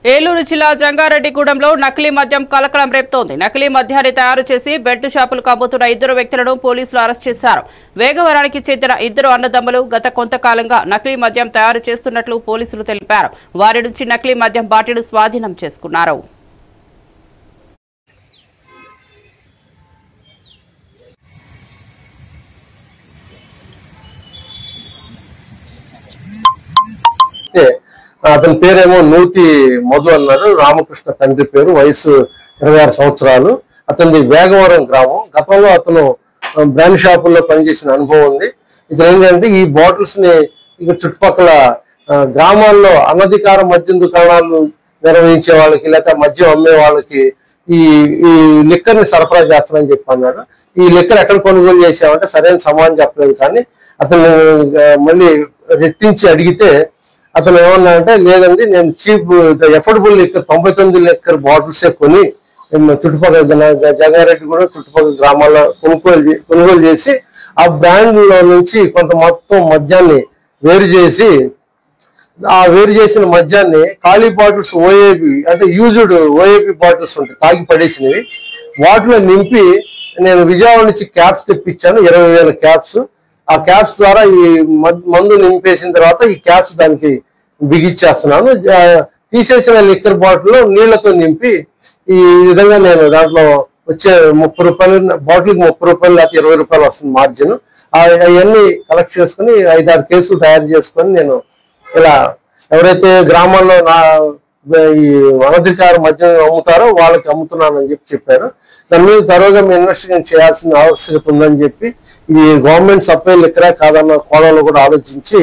ఏలూరు జిల్లా జంగారెడ్డిగూడెంలో నకిలీ మద్యం కలకలం రేపుతోంది. నకిలీ మద్యాన్ని తయారు చేసి బెల్ట్ షాపులకు అమ్ముతున్న 2 వ్యక్తులను పోలీసులు అరెస్ట్ చేశారు. వేగవరానికి చెందిన 2 అన్నదమ్ములు గత కొంతకాలంగా నకిలీ మద్యం తయారు చేస్తున్నట్లు పోలీసులు తెలిపారు. వారి నుంచి నకిలీ మద్యం బాటిల్ స్వాధీనం చేసుకున్నారు. అతని పేరేమో నూతి మధు అన్నారు. రామకృష్ణ తండ్రి పేరు, వయసు 26 సంవత్సరాలు. అతనిది వేగవరం గ్రామం. గతంలో అతను బ్రాండ్ షాపుల్లో పనిచేసిన అనుభవం ఉంది. ఇది ఏంటంటే ఈ బాటిల్స్ ని ఇక చుట్టుపక్కల గ్రామాల్లో అనధికార మద్యం దుకాణాలు నిర్వహించే వాళ్ళకి లేకపోతే మద్యం అమ్మే వాళ్ళకి ఈ లిక్కర్ ని సరఫరా చేస్తానని చెప్పి అన్నాడు. ఈ లిక్కర్ ఎక్కడ కొనుగోలు చేసామంటే సరైన సమాధానం చెప్పలేదు. కానీ అతను మళ్ళీ రెట్టించి అడిగితే అతను ఏమన్నా అంటే లేదండి, నేను చీప్ ఎఫోర్డబుల్ లిక్కర్ 99 లిక్కర్ బాటిల్సే కొని చుట్టుపక్కల జంగారెడ్డి కూడా చుట్టుపక్కల గ్రామాల్లో కొనుగోలు చేసి ఆ బ్రాండ్ లో నుంచి కొంత మొత్తం మద్యాన్ని వేరు చేసి ఆ వేరు చేసిన మద్యాన్ని ఖాళీ బాటిల్స్ ఓఏబి అంటే యూజ్డ్ ఓఏబి బాటిల్స్ ఉంటాయి తాగి పడేసినవి, వాటిలో నింపి నేను విజయవాడ నుంచి క్యాప్స్ తెప్పించాను. 20,000 క్యాప్స్. ఆ క్యాప్స్ ద్వారా ఈ మందు నింపేసిన తర్వాత ఈ క్యాప్స్ దానికి బిగిచ్చేస్తున్నాను. తీసేసిన లిక్కర్ బాటిల్లో నీళ్లతో నింపి ఈ విధంగా నేను దాంట్లో వచ్చే 30 రూపాయలు బాటిల్కి 30 రూపాయలు లేకపోతే 20 రూపాయలు వస్తుంది మార్జిన్. అవన్నీ కలెక్ట్ చేసుకుని 5-6 కేసులు తయారు చేసుకొని నేను ఇలా ఎవరైతే గ్రామాల్లో ఈ అనధికార మద్యం అమ్ముతారో వాళ్ళకి అమ్ముతున్నానని చెప్పారు. దాని మీద తరువుగా ఇన్వెస్టిగేషన్ చేయాల్సిన ఆవశ్యకత ఉందని చెప్పి ఇది గవర్నమెంట్ సప్లై లిక్కరే కాదన్న కోణంలో కూడా ఆలోచించి